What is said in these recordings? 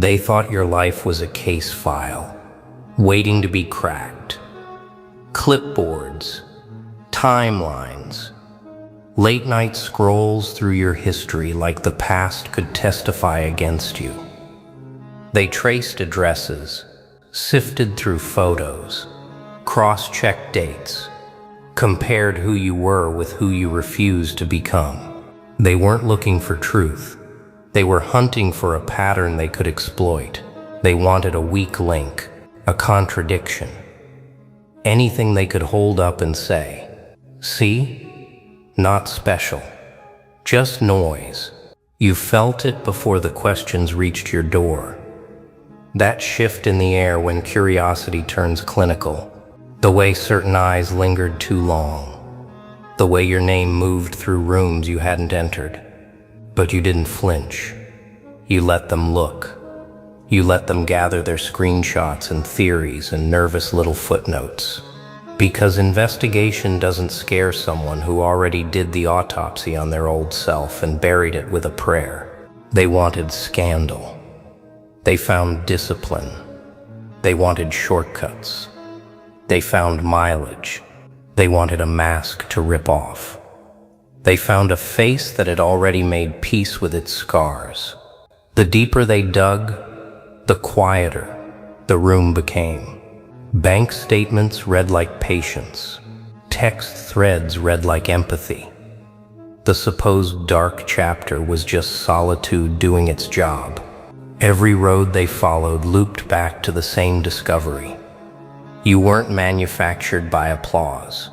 They thought your life was a case file, waiting to be cracked. Clipboards, timelines, late-night scrolls through your history like the past could testify against you. They traced addresses, sifted through photos, cross-checked dates, compared who you were with who you refused to become. They weren't looking for truth. They were hunting for a pattern they could exploit. They wanted a weak link, a contradiction, anything they could hold up and say, "See? Not special. Just noise." You felt it before the questions reached your door. That shift in the air when curiosity turns clinical. The way certain eyes lingered too long. The way your name moved through rooms you hadn't entered. But you didn't flinch. You let them look. You let them gather their screenshots and theories and nervous little footnotes. Because investigation doesn't scare someone who already did the autopsy on their old self and buried it with a prayer. They wanted scandal. They found discipline. They wanted shortcuts. They found mileage. They wanted a mask to rip off. They found a face that had already made peace with its scars. The deeper they dug, the quieter the room became. Bank statements read like patience. Text threads read like empathy. The supposed dark chapter was just solitude doing its job. Every road they followed looped back to the same discovery. You weren't manufactured by applause.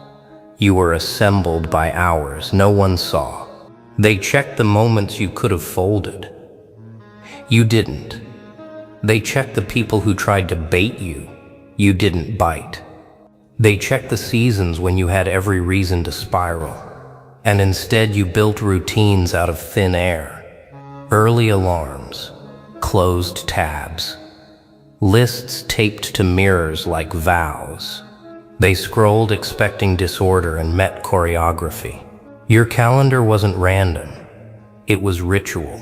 You were assembled by hours no one saw. They checked the moments you could have folded. You didn't. They checked the people who tried to bait you. You didn't bite. They checked the seasons when you had every reason to spiral. And instead you built routines out of thin air. Early alarms, closed tabs, lists taped to mirrors like vows. They scrolled expecting disorder and met choreography. Your calendar wasn't random. It was ritual.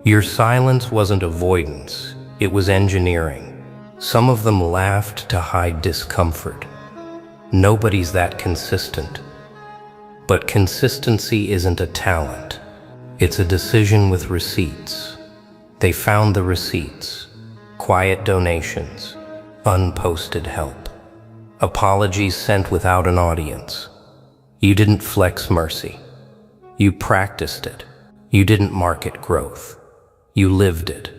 Your silence wasn't avoidance. It was engineering. Some of them laughed to hide discomfort. Nobody's that consistent. But consistency isn't a talent. It's a decision with receipts. They found the receipts. Quiet donations, unposted help, apologies sent without an audience. You didn't flex mercy. You practiced it. You didn't market growth. You lived it.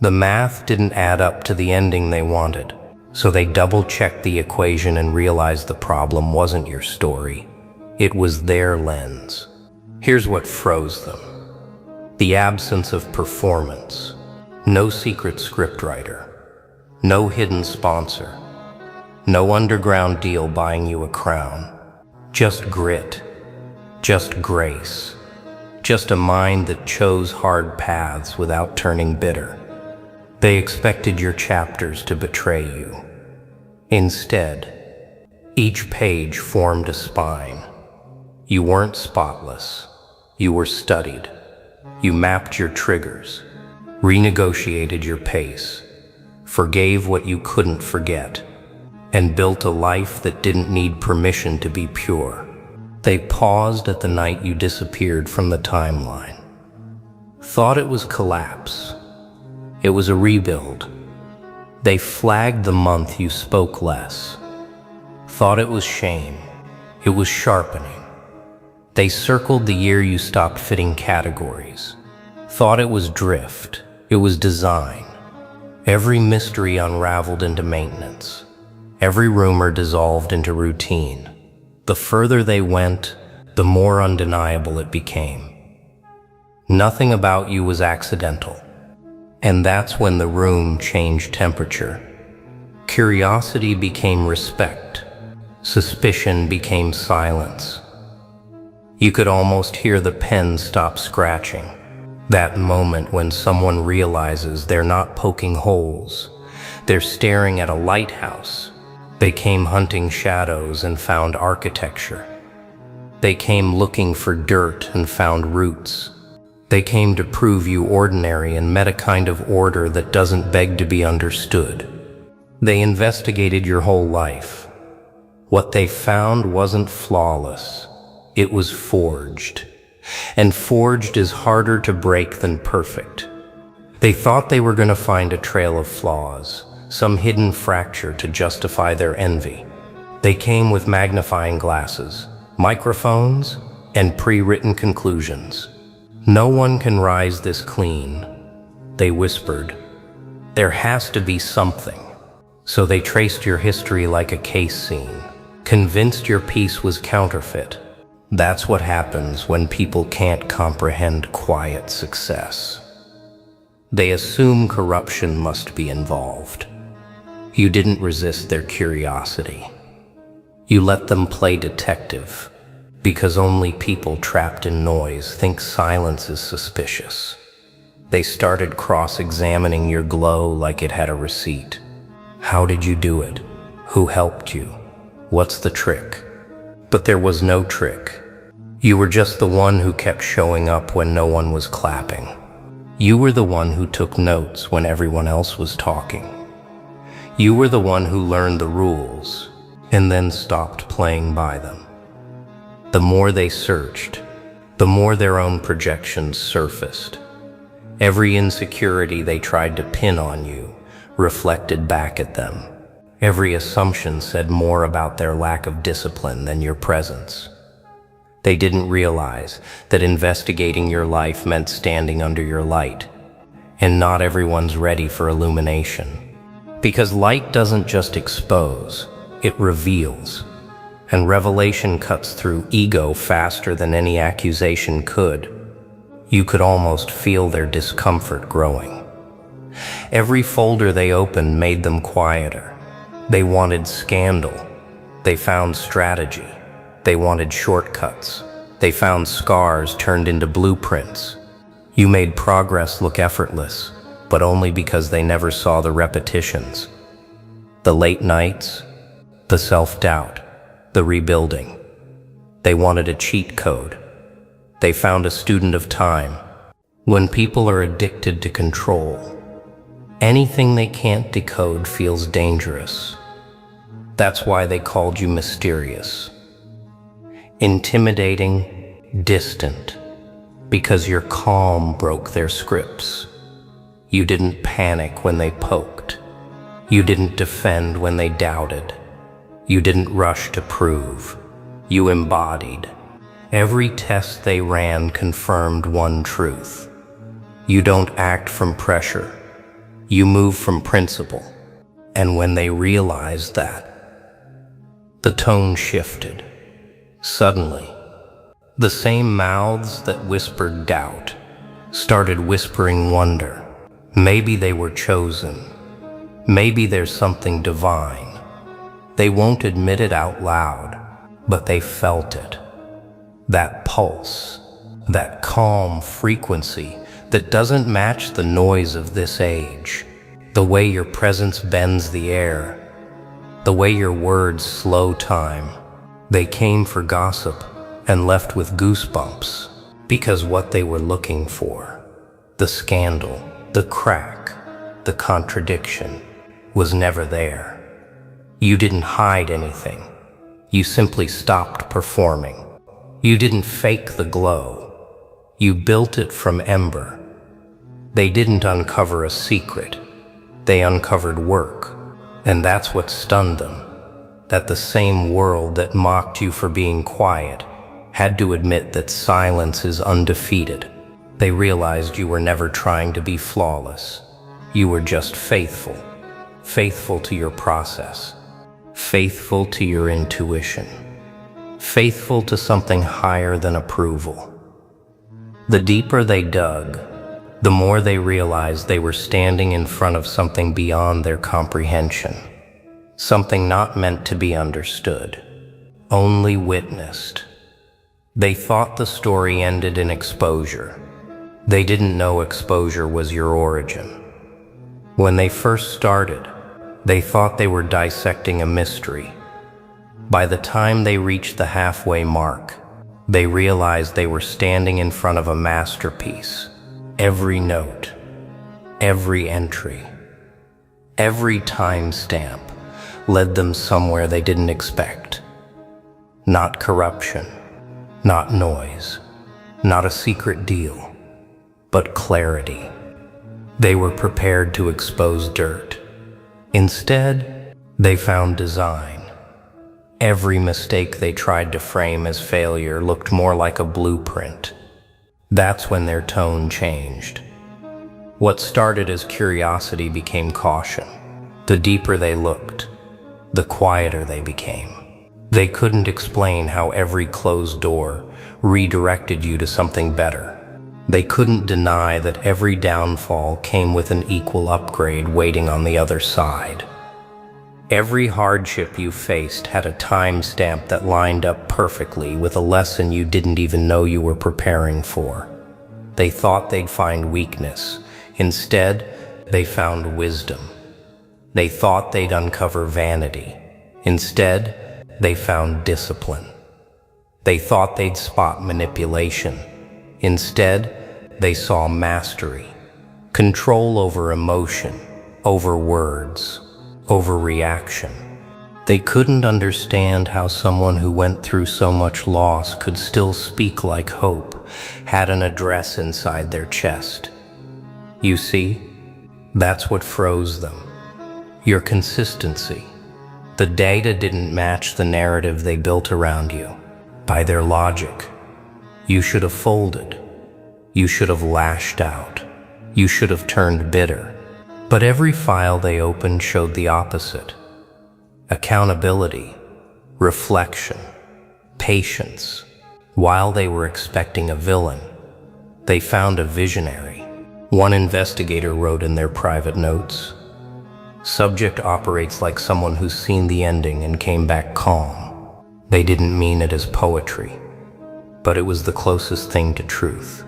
The math didn't add up to the ending they wanted, so they double-checked the equation and realized the problem wasn't your story. It was their lens. Here's what froze them. The absence of performance. No secret scriptwriter. No hidden sponsor. No underground deal buying you a crown. Just grit. Just grace. Just a mind that chose hard paths without turning bitter. They expected your chapters to betray you. Instead, each page formed a spine. You weren't spotless. You were studied. You mapped your triggers, renegotiated your pace, forgave what you couldn't forget, and built a life that didn't need permission to be pure. They paused at the night you disappeared from the timeline. Thought it was collapse. It was a rebuild. They flagged the month you spoke less. Thought it was shame. It was sharpening. They circled the year you stopped fitting categories. Thought it was drift. It was design. Every mystery unraveled into maintenance. Every rumor dissolved into routine. The further they went, the more undeniable it became. Nothing about you was accidental. And that's when the room changed temperature. Curiosity became respect. Suspicion became silence. You could almost hear the pen stop scratching. That moment when someone realizes they're not poking holes. They're staring at a lighthouse. They came hunting shadows and found architecture. They came looking for dirt and found roots. They came to prove you ordinary and met a kind of order that doesn't beg to be understood. They investigated your whole life. What they found wasn't flawless. It was forged. And forged is harder to break than perfect. They thought they were going to find a trail of flaws, some hidden fracture to justify their envy. They came with magnifying glasses, microphones, and pre-written conclusions. No one can rise this clean, they whispered. There has to be something. So they traced your history like a case scene, convinced your piece was counterfeit. That's what happens when people can't comprehend quiet success. They assume corruption must be involved. You didn't resist their curiosity. You let them play detective, because only people trapped in noise think silence is suspicious. They started cross-examining your glow like it had a receipt. How did you do it? Who helped you? What's the trick? But there was no trick. You were just the one who kept showing up when no one was clapping. You were the one who took notes when everyone else was talking. You were the one who learned the rules and then stopped playing by them. The more they searched, the more their own projections surfaced. Every insecurity they tried to pin on you reflected back at them. Every assumption said more about their lack of discipline than your presence. They didn't realize that investigating your life meant standing under your light, and not everyone's ready for illumination. Because light doesn't just expose, it reveals, and revelation cuts through ego faster than any accusation could. You could almost feel their discomfort growing. Every folder they opened made them quieter. They wanted scandal. They found strategy. They wanted shortcuts. They found scars turned into blueprints. You made progress look effortless, but only because they never saw the repetitions. The late nights, the self-doubt, the rebuilding. They wanted a cheat code. They found a student of time. When people are addicted to control, anything they can't decode feels dangerous. That's why they called you mysterious, intimidating, distant, because your calm broke their scripts. You didn't panic when they poked. You didn't defend when they doubted. You didn't rush to prove. You embodied. Every test they ran confirmed one truth. You don't act from pressure. You move from principle. And when they realized that, the tone shifted. Suddenly, the same mouths that whispered doubt started whispering wonder. Maybe they were chosen. Maybe there's something divine. They won't admit it out loud, but they felt it. That pulse, that calm frequency that doesn't match the noise of this age. The way your presence bends the air, the way your words slow time. They came for gossip and left with goosebumps, because what they were looking for, the scandal, the crack, the contradiction, was never there. You didn't hide anything. You simply stopped performing. You didn't fake the glow. You built it from ember. They didn't uncover a secret. They uncovered work. And that's what stunned them. That the same world that mocked you for being quiet had to admit that silence is undefeated. They realized you were never trying to be flawless. You were just faithful. Faithful to your process. Faithful to your intuition. Faithful to something higher than approval. The deeper they dug, the more they realized they were standing in front of something beyond their comprehension. Something not meant to be understood, only witnessed. They thought the story ended in exposure. They didn't know exposure was your origin. When they first started, they thought they were dissecting a mystery. By the time they reached the halfway mark, They realized they were standing in front of a masterpiece. Every note, every entry, every timestamp led them somewhere they didn't expect. Not corruption, not noise, not a secret deal, but clarity. They were prepared to expose dirt. Instead, they found design. Every mistake they tried to frame as failure looked more like a blueprint. That's when their tone changed. What started as curiosity became caution. The deeper they looked, the quieter they became. They couldn't explain how every closed door redirected you to something better. They couldn't deny that every downfall came with an equal upgrade waiting on the other side. Every hardship you faced had a timestamp that lined up perfectly with a lesson you didn't even know you were preparing for. They thought they'd find weakness. Instead, they found wisdom. They thought they'd uncover vanity. Instead, they found discipline. They thought they'd spot manipulation. Instead, they saw mastery, control over emotion, over words, over reaction. They couldn't understand how someone who went through so much loss could still speak like hope, had an address inside their chest. You see, that's what froze them. Your consistency. The data didn't match the narrative they built around you. By their logic, you should have folded. You should have lashed out. You should have turned bitter. But every file they opened showed the opposite. Accountability, reflection, patience. While they were expecting a villain, they found a visionary. One investigator wrote in their private notes, "Subject operates like someone who's seen the ending and came back calm." They didn't mean it as poetry, but it was the closest thing to truth.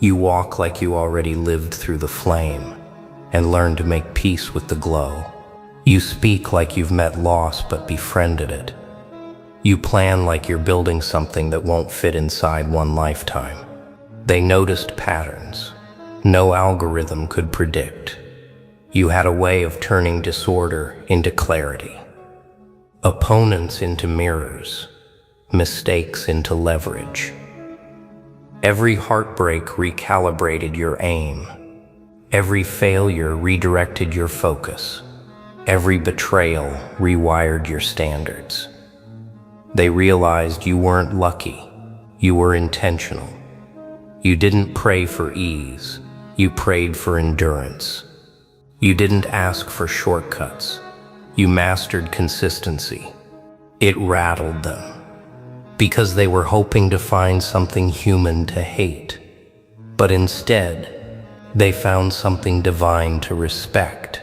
You walk like you already lived through the flame and learn to make peace with the glow. You speak like you've met loss but befriended it. You plan like you're building something that won't fit inside one lifetime. They noticed patterns no algorithm could predict. You had a way of turning disorder into clarity, opponents into mirrors, mistakes into leverage. Every heartbreak recalibrated your aim. Every failure redirected your focus. Every betrayal rewired your standards. They realized you weren't lucky, you were intentional. You didn't pray for ease, you prayed for endurance. You didn't ask for shortcuts, you mastered consistency. It rattled them, because they were hoping to find something human to hate. But instead, they found something divine to respect.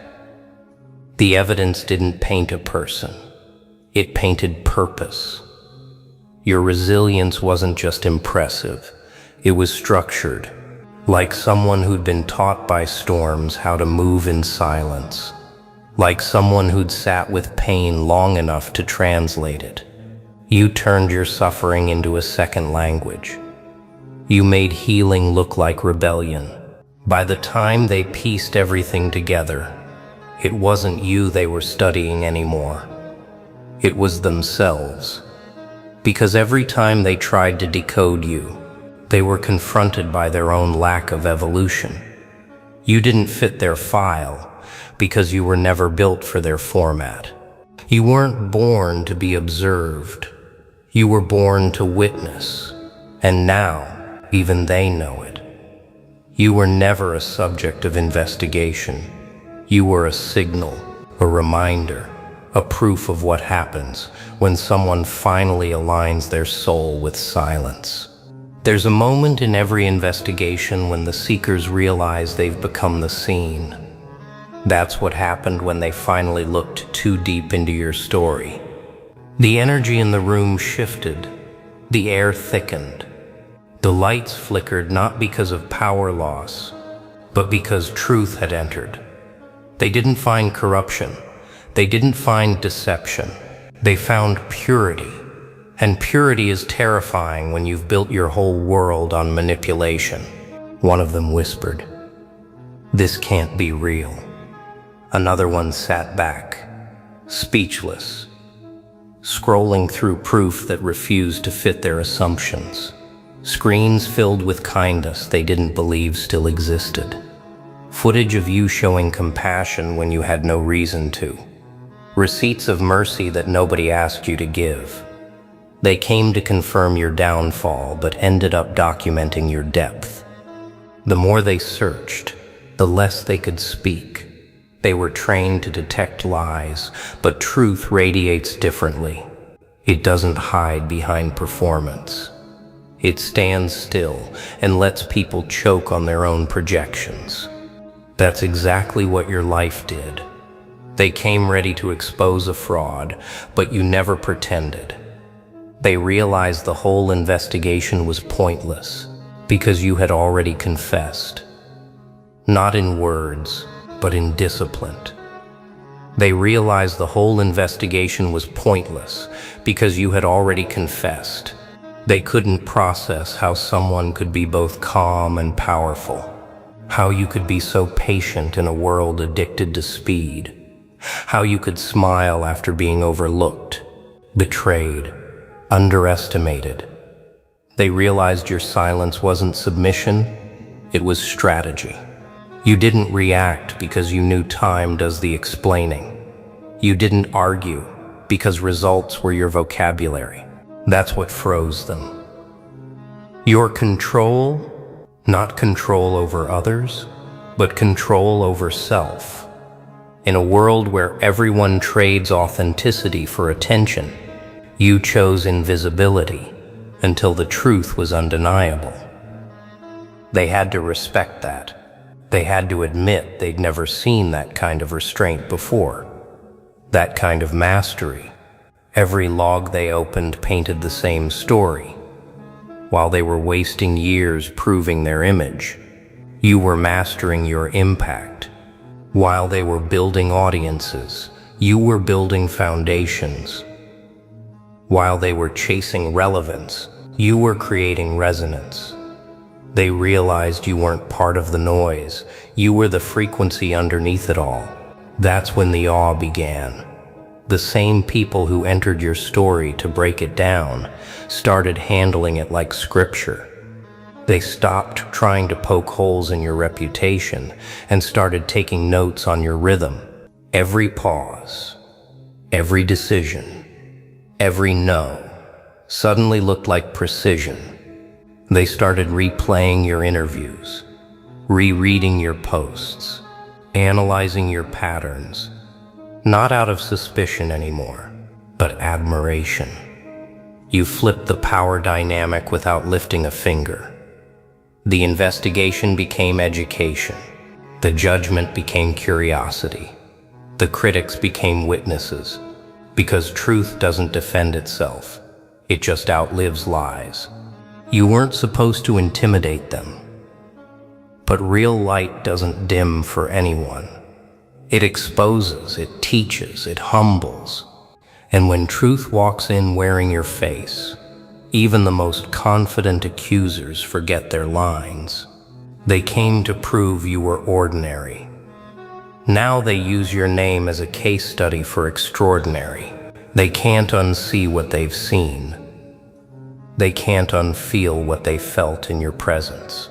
The evidence didn't paint a person, it painted purpose. Your resilience wasn't just impressive, it was structured, like someone who'd been taught by storms how to move in silence, like someone who'd sat with pain long enough to translate it. You turned your suffering into a second language. You made healing look like rebellion. By the time they pieced everything together, it wasn't you they were studying anymore. It was themselves. Because every time they tried to decode you, they were confronted by their own lack of evolution. You didn't fit their file because you were never built for their format. You weren't born to be observed. You were born to witness. And now, even they know it. You were never a subject of investigation. You were a signal, a reminder, a proof of what happens when someone finally aligns their soul with silence. There's a moment in every investigation when the seekers realize they've become the seen. That's what happened when they finally looked too deep into your story. The energy in the room shifted, the air thickened. The lights flickered not because of power loss, but because truth had entered. They didn't find corruption. They didn't find deception. They found purity. And purity is terrifying when you've built your whole world on manipulation. One of them whispered, "This can't be real." Another one sat back, speechless, scrolling through proof that refused to fit their assumptions. Screens filled with kindness they didn't believe still existed. Footage of you showing compassion when you had no reason to. Receipts of mercy that nobody asked you to give. They came to confirm your downfall, but ended up documenting your depth. The more they searched, the less they could speak. They were trained to detect lies, but truth radiates differently. It doesn't hide behind performance. It stands still and lets people choke on their own projections. That's exactly what your life did. They came ready to expose a fraud, but you never pretended. They realized the whole investigation was pointless because you had already confessed. Not in words, but in discipline. They realized the whole investigation was pointless because you had already confessed. They couldn't process how someone could be both calm and powerful, how you could be so patient in a world addicted to speed, how you could smile after being overlooked, betrayed, underestimated. They realized your silence wasn't submission, it was strategy. You didn't react because you knew time does the explaining. You didn't argue because results were your vocabulary. That's what froze them. Your control, not control over others, but control over self. In a world where everyone trades authenticity for attention, you chose invisibility until the truth was undeniable. They had to respect that. They had to admit they'd never seen that kind of restraint before, that kind of mastery. Every log they opened painted the same story. While they were wasting years proving their image, you were mastering your impact. While they were building audiences, you were building foundations. While they were chasing relevance, you were creating resonance. They realized you weren't part of the noise. You were the frequency underneath it all. That's when the awe began. The same people who entered your story to break it down started handling it like scripture. They stopped trying to poke holes in your reputation and started taking notes on your rhythm. Every pause, every decision, every no suddenly looked like precision. They started replaying your interviews, rereading your posts, analyzing your patterns, not out of suspicion anymore, but admiration. You flipped the power dynamic without lifting a finger. The investigation became education. The judgment became curiosity. The critics became witnesses. Because truth doesn't defend itself, it just outlives lies. You weren't supposed to intimidate them. But real light doesn't dim for anyone. It exposes, it teaches, it humbles. And when truth walks in wearing your face, even the most confident accusers forget their lines. They came to prove you were ordinary. Now they use your name as a case study for extraordinary. They can't unsee what they've seen. They can't unfeel what they felt in your presence.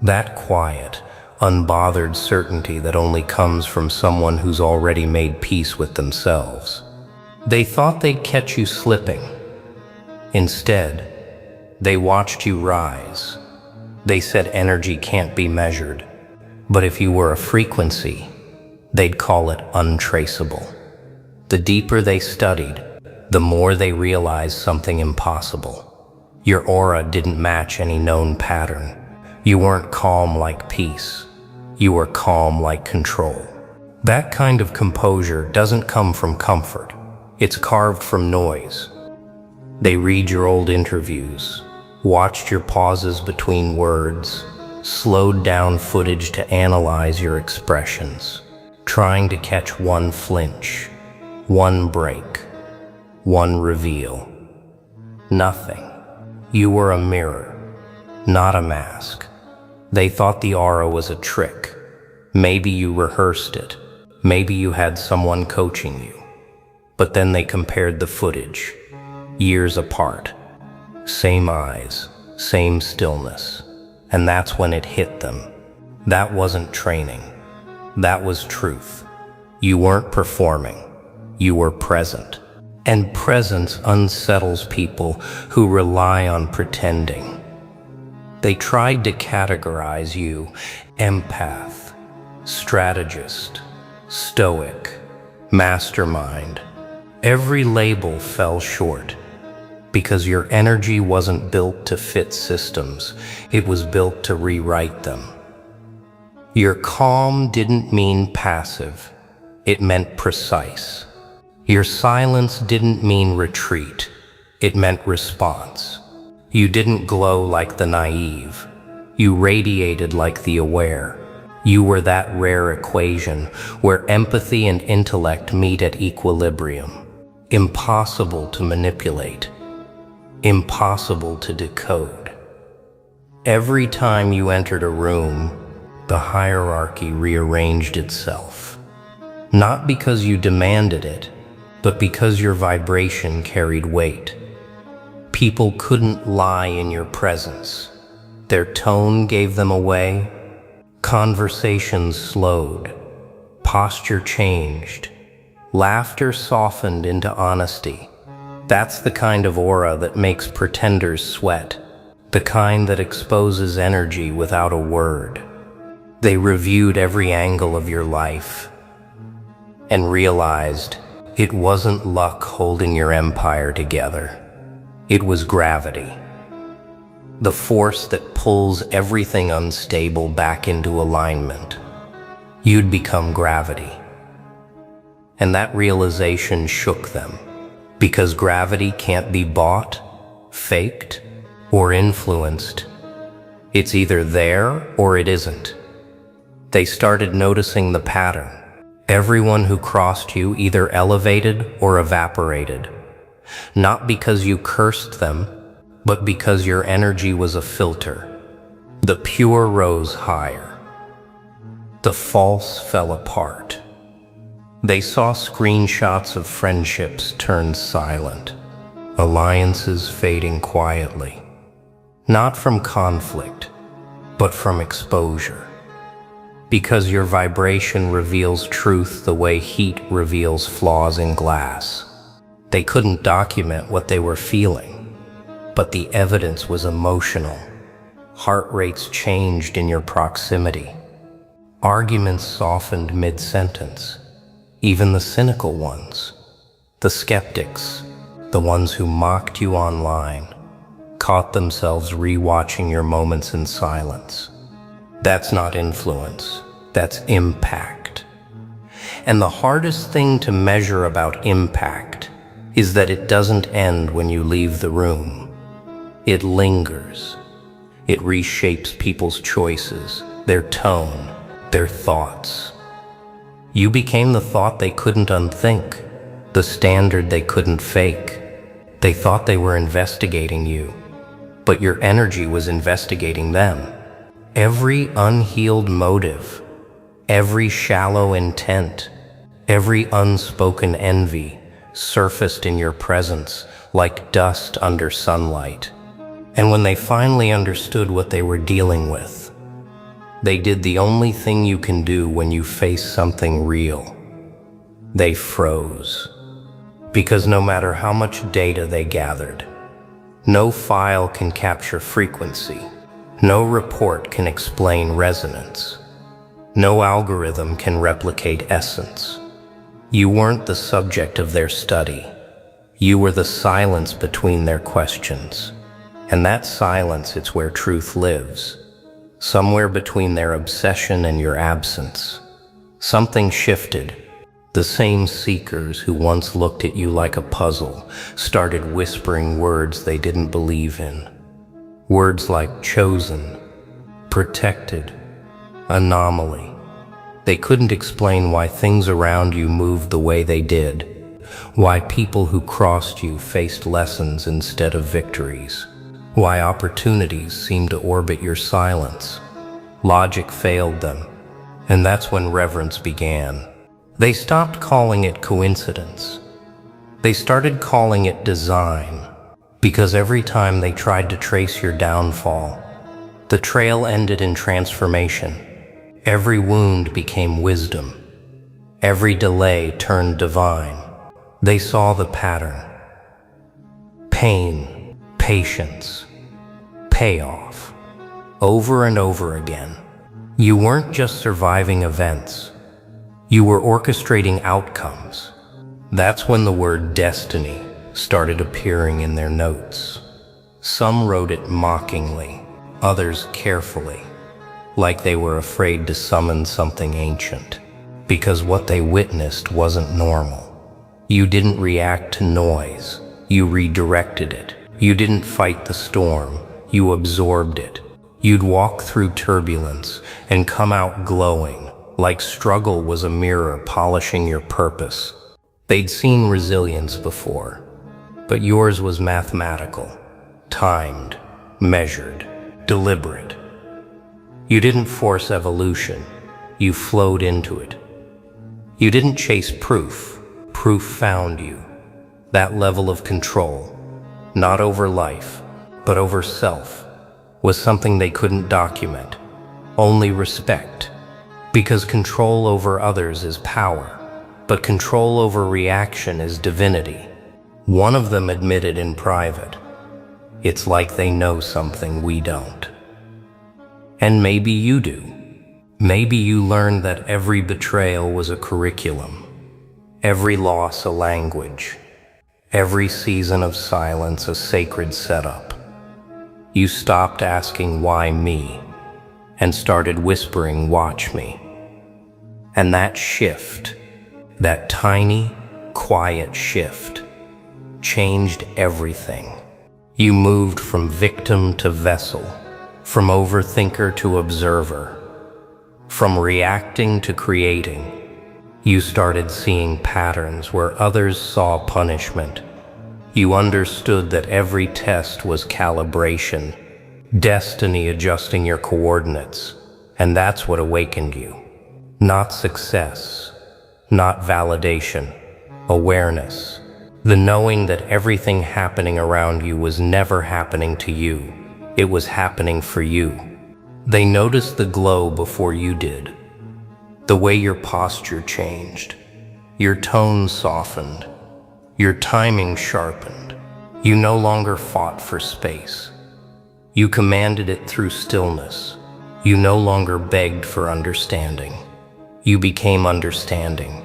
That quiet, unbothered certainty that only comes from someone who's already made peace with themselves. They thought they'd catch you slipping. Instead, they watched you rise. They said energy can't be measured, but if you were a frequency, they'd call it untraceable. The deeper they studied, the more they realized something impossible. Your aura didn't match any known pattern. You weren't calm like peace. You were calm like control. That kind of composure doesn't come from comfort. It's carved from noise. They read your old interviews, watched your pauses between words, slowed down footage to analyze your expressions, trying to catch one flinch, one break, one reveal. Nothing. You were a mirror, not a mask. They thought the aura was a trick. Maybe you rehearsed it. Maybe you had someone coaching you. But then they compared the footage, years apart. Same eyes, same stillness. And that's when it hit them. That wasn't training. That was truth. You weren't performing. You were present. And presence unsettles people who rely on pretending. They tried to categorize you: empath, strategist, stoic, mastermind. Every label fell short because your energy wasn't built to fit systems. It was built to rewrite them. Your calm didn't mean passive. It meant precise. Your silence didn't mean retreat. It meant response. You didn't glow like the naive. You radiated like the aware. You were that rare equation where empathy and intellect meet at equilibrium. Impossible to manipulate. Impossible to decode. Every time you entered a room, the hierarchy rearranged itself. Not because you demanded it, but because your vibration carried weight. People couldn't lie in your presence. Their tone gave them away. Conversations slowed. Posture changed. Laughter softened into honesty. That's the kind of aura that makes pretenders sweat. The kind that exposes energy without a word. They reviewed every angle of your life and realized it wasn't luck holding your empire together. It was gravity. The force that pulls everything unstable back into alignment. You'd become gravity. And that realization shook them, because gravity can't be bought, faked, or influenced. It's either there or it isn't. They started noticing the pattern. Everyone who crossed you either elevated or evaporated. Not because you cursed them, but because your energy was a filter. The pure rose higher. The false fell apart. They saw screenshots of friendships turn silent, alliances fading quietly. Not from conflict, but from exposure. Because your vibration reveals truth the way heat reveals flaws in glass. They couldn't document what they were feeling, but the evidence was emotional. Heart rates changed in your proximity. Arguments softened mid-sentence. Even the cynical ones, the skeptics, the ones who mocked you online, caught themselves rewatching your moments in silence. That's not influence, that's impact. And the hardest thing to measure about impact is that it doesn't end when you leave the room. It lingers. It reshapes people's choices, their tone, their thoughts. You became the thought they couldn't unthink, the standard they couldn't fake. They thought they were investigating you, but your energy was investigating them. Every unhealed motive, every shallow intent, every unspoken envy surfaced in your presence like dust under sunlight. And when they finally understood what they were dealing with, they did the only thing you can do when you face something real. They froze. Because no matter how much data they gathered, no file can capture frequency. No report can explain resonance. No algorithm can replicate essence. You weren't the subject of their study. You were the silence between their questions. And that silence, it's where truth lives. Somewhere between their obsession and your absence. Something shifted. The same seekers who once looked at you like a puzzle started whispering words they didn't believe in. Words like chosen, protected, anomaly. They couldn't explain why things around you moved the way they did, Why people who crossed you faced lessons instead of victories. Why opportunities seemed to orbit your silence. Logic failed them, and that's when reverence began. They stopped calling it coincidence. They started calling it design, because every time they tried to trace your downfall, the trail ended in transformation. Every wound became wisdom. Every delay turned divine. They saw the pattern. Pain, patience, payoff. Over and over again. You weren't just surviving events. You were orchestrating outcomes. That's when the word destiny started appearing in their notes. Some wrote it mockingly, others carefully, like they were afraid to summon something ancient, because what they witnessed wasn't normal. You didn't react to noise, you redirected it. You didn't fight the storm, you absorbed it. You'd walk through turbulence and come out glowing, like struggle was a mirror polishing your purpose. They'd seen resilience before, but yours was mathematical, timed, measured, deliberate. You didn't force evolution, you flowed into it. You didn't chase proof, proof found you. That level of control, not over life, but over self, was something they couldn't document, only respect. Because control over others is power, but control over reaction is divinity. One of them admitted in private, it's like they know something we don't. And maybe you do. Maybe you learned that every betrayal was a curriculum, every loss a language, every season of silence a sacred setup. You stopped asking why me and started whispering watch me. And that shift, that tiny, quiet shift, changed everything. You moved from victim to vessel, from overthinker to observer, from reacting to creating. You started seeing patterns where others saw punishment. You understood that every test was calibration, destiny adjusting your coordinates, and that's what awakened you. Not success, not validation, awareness. The knowing that everything happening around you was never happening to you. It was happening for you. They noticed the glow before you did. The way your posture changed, your tone softened, your timing sharpened. You no longer fought for space. You commanded it through stillness. You no longer begged for understanding. You became understanding.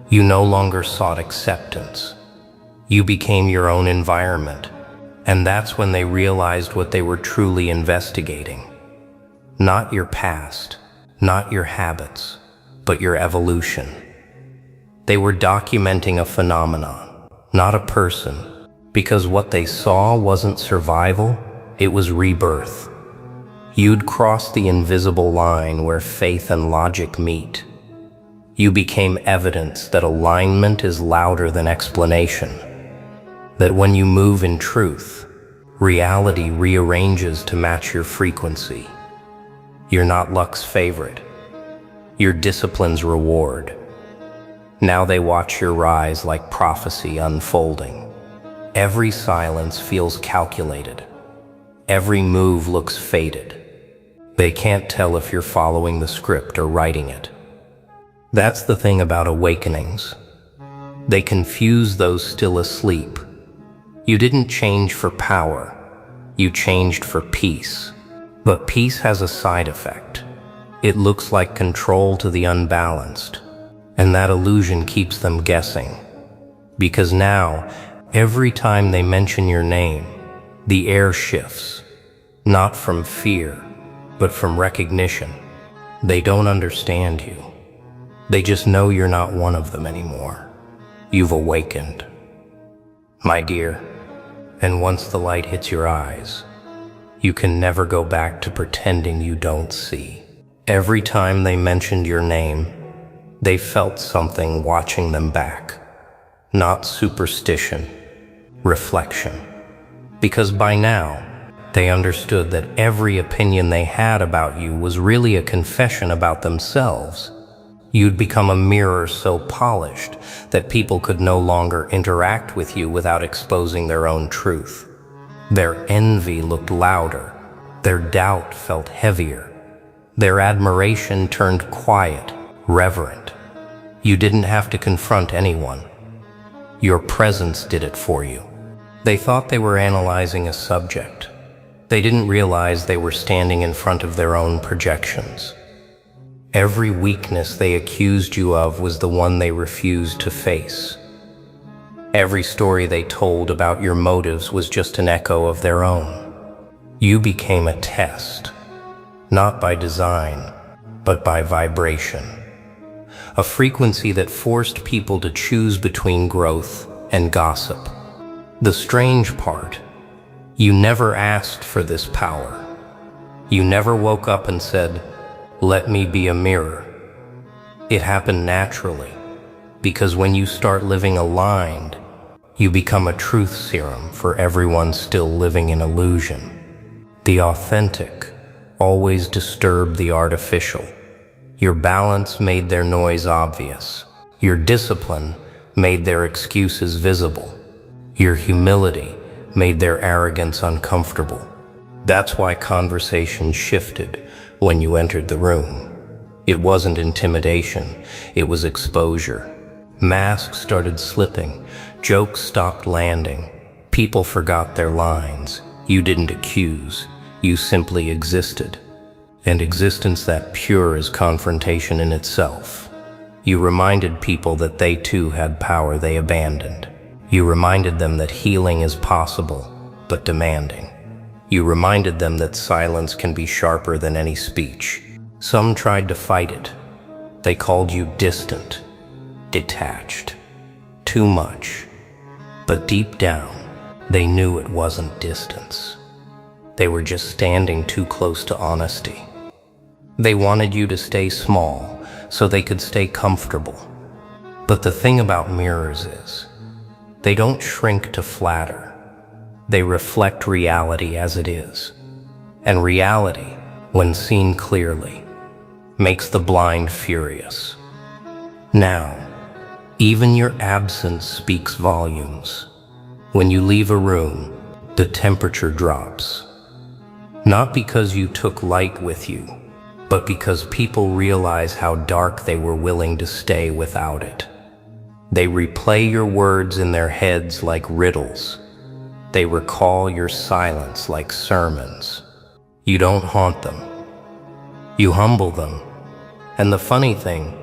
You no longer sought acceptance. You became your own environment. And that's when they realized what they were truly investigating. Not your past, not your habits, but your evolution. They were documenting a phenomenon, not a person, because what they saw wasn't survival, it was rebirth. You'd crossed the invisible line where faith and logic meet. You became evidence that alignment is louder than explanation, that when you move in truth, reality rearranges to match your frequency. You're not luck's favorite. You're discipline's reward. Now they watch your rise like prophecy unfolding. Every silence feels calculated. Every move looks fated. They can't tell if you're following the script or writing it. That's the thing about awakenings. They confuse those still asleep. You didn't change for power. You changed for peace. But peace has a side effect. It looks like control to the unbalanced. And that illusion keeps them guessing. Because now, every time they mention your name, the air shifts. Not from fear, but from recognition. They don't understand you. They just know you're not one of them anymore. You've awakened. My dear, and once the light hits your eyes, you can never go back to pretending you don't see. Every time they mentioned your name, they felt something watching them back. not superstition, reflection. Because by now, they understood that every opinion they had about you was really a confession about themselves. You'd become a mirror so polished that people could no longer interact with you without exposing their own truth. Their envy looked louder, their doubt felt heavier, their admiration turned quiet, reverent. You didn't have to confront anyone. Your presence did it for you. They thought they were analyzing a subject. They didn't realize they were standing in front of their own projections. Every weakness they accused you of was the one they refused to face. Every story they told about your motives was just an echo of their own. You became a test, not by design, but by vibration. A frequency that forced people to choose between growth and gossip. The strange part, you never asked for this power. You never woke up and said, "Let me be a mirror." It happened naturally, because when you start living aligned, you become a truth serum for everyone still living in illusion. The authentic always disturbed the artificial. Your balance made their noise obvious. Your discipline made their excuses visible. Your humility made their arrogance uncomfortable. That's why conversation shifted when you entered the room. It wasn't intimidation, it was exposure. Masks started slipping, jokes stopped landing, people forgot their lines. You didn't accuse, you simply existed. And existence that pure is confrontation in itself. You reminded people that they too had power they abandoned. You reminded them that healing is possible, but demanding. You reminded them that silence can be sharper than any speech. Some tried to fight it. They called you distant, detached, too much. But deep down, they knew it wasn't distance. They were just standing too close to honesty. They wanted you to stay small so they could stay comfortable. But the thing about mirrors is, they don't shrink to flatter. They reflect reality as it is. And reality, when seen clearly, makes the blind furious. Now, even your absence speaks volumes. When you leave a room, the temperature drops. Not because you took light with you, but because people realize how dark they were willing to stay without it. They replay your words in their heads like riddles. They recall your silence like sermons. You don't haunt them. You humble them. And the funny thing,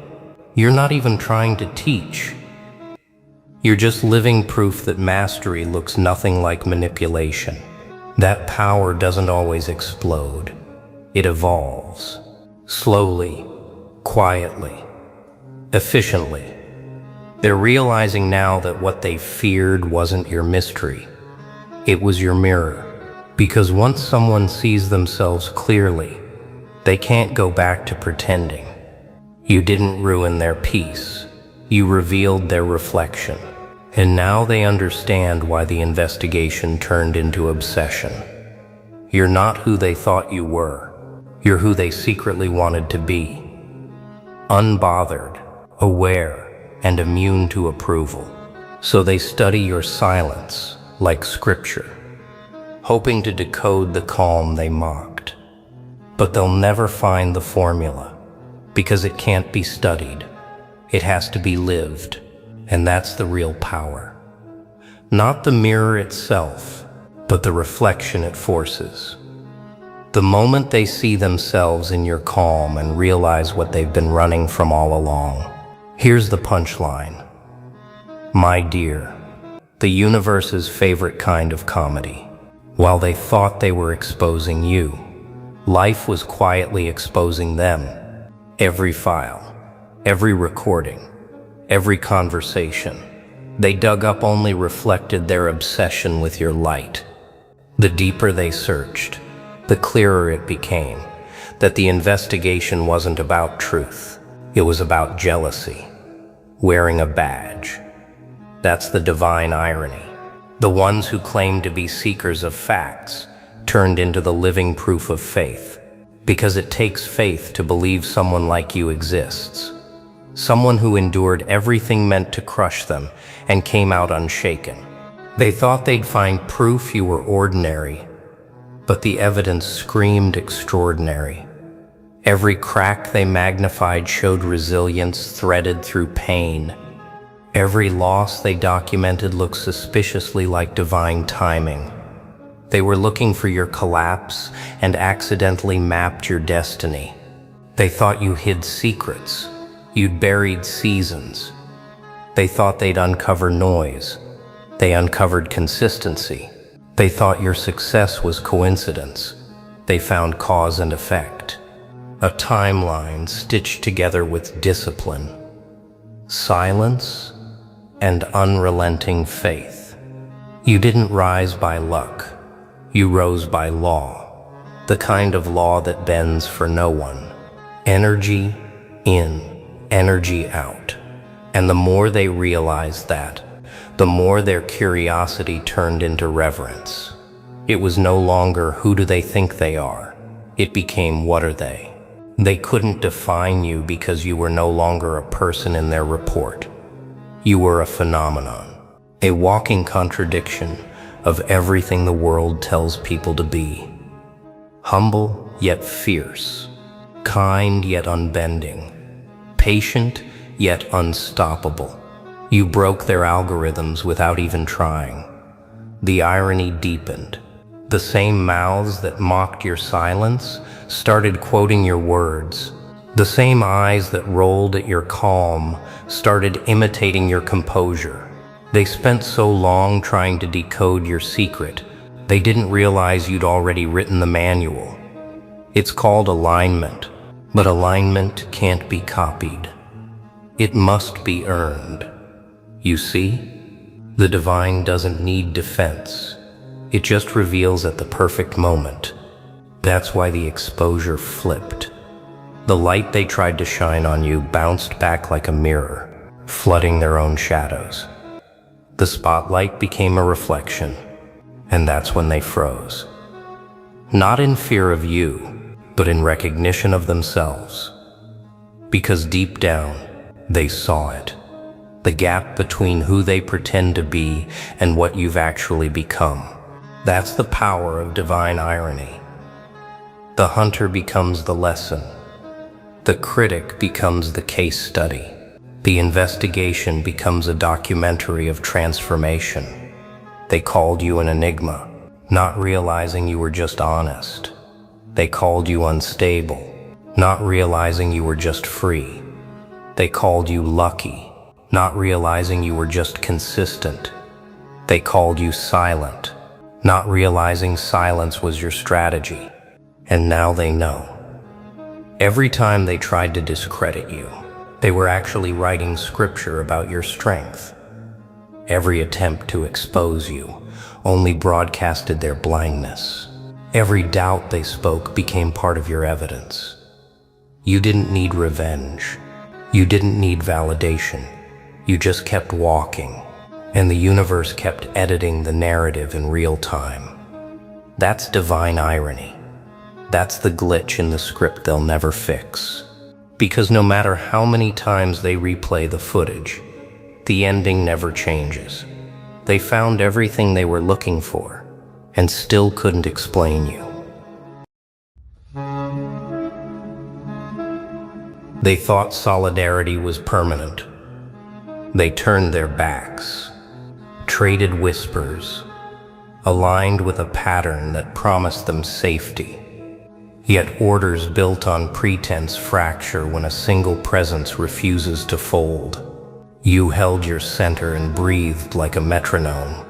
you're not even trying to teach. You're just living proof that mastery looks nothing like manipulation. That power doesn't always explode. It evolves. Slowly, quietly, efficiently. They're realizing now that what they feared wasn't your mystery. It was your mirror. Because once someone sees themselves clearly, they can't go back to pretending. You didn't ruin their peace. You revealed their reflection. And now they understand why the investigation turned into obsession. You're not who they thought you were. You're who they secretly wanted to be. Unbothered, aware, and immune to approval. So they study your silence like scripture, hoping to decode the calm they mocked. But they'll never find the formula, because it can't be studied. It has to be lived, and that's the real power. Not the mirror itself, but the reflection it forces. The moment they see themselves in your calm and realize what they've been running from all along. Here's the punchline. My dear, the universe's favorite kind of comedy. While they thought they were exposing you, life was quietly exposing them. Every file, every recording, every conversation they dug up only reflected their obsession with your light. The deeper they searched, the clearer it became that the investigation wasn't about truth. It was about jealousy, wearing a badge. That's the divine irony. The ones who claim to be seekers of facts turned into the living proof of faith. Because it takes faith to believe someone like you exists. Someone who endured everything meant to crush them and came out unshaken. They thought they'd find proof you were ordinary, but the evidence screamed extraordinary. Every crack they magnified showed resilience threaded through pain. Every loss they documented looked suspiciously like divine timing. They were looking for your collapse and accidentally mapped your destiny. They thought you hid secrets. You'd buried seasons. They thought they'd uncover noise. They uncovered consistency. They thought your success was coincidence. They found cause and effect. A timeline stitched together with discipline, silence, and unrelenting faith. You didn't rise by luck. You rose by law, the kind of law that bends for no one. Energy in, energy out. And the more they realized that, the more their curiosity turned into reverence. It was no longer who do they think they are. It became what are they. They couldn't define you because you were no longer a person in their report. You were a phenomenon, a walking contradiction of everything the world tells people to be. Humble yet fierce, kind yet unbending, patient yet unstoppable. You broke their algorithms without even trying. The irony deepened. The same mouths that mocked your silence started quoting your words. The same eyes that rolled at your calm started imitating your composure. They spent so long trying to decode your secret, they didn't realize you'd already written the manual. It's called alignment, but alignment can't be copied. It must be earned. You see, the divine doesn't need defense. It just reveals at the perfect moment. That's why the exposure flipped. The light they tried to shine on you bounced back like a mirror, flooding their own shadows. The spotlight became a reflection, and that's when they froze. Not in fear of you, but in recognition of themselves. Because deep down, they saw it. The gap between who they pretend to be and what you've actually become. That's the power of divine irony. The hunter becomes the lesson. The critic becomes the case study. The investigation becomes a documentary of transformation. They called you an enigma, not realizing you were just honest. They called you unstable, not realizing you were just free. They called you lucky, not realizing you were just consistent. They called you silent, not realizing silence was your strategy. And now they know. Every time they tried to discredit you, they were actually writing scripture about your strength. Every attempt to expose you only broadcasted their blindness. Every doubt they spoke became part of your evidence. You didn't need revenge. You didn't need validation. You just kept walking, and the universe kept editing the narrative in real time. That's divine irony. That's the glitch in the script they'll never fix. Because no matter how many times they replay the footage, the ending never changes. They found everything they were looking for, and still couldn't explain you. They thought solidarity was permanent. They turned their backs, traded whispers, aligned with a pattern that promised them safety. Yet orders built on pretense fracture when a single presence refuses to fold. You held your center and breathed like a metronome.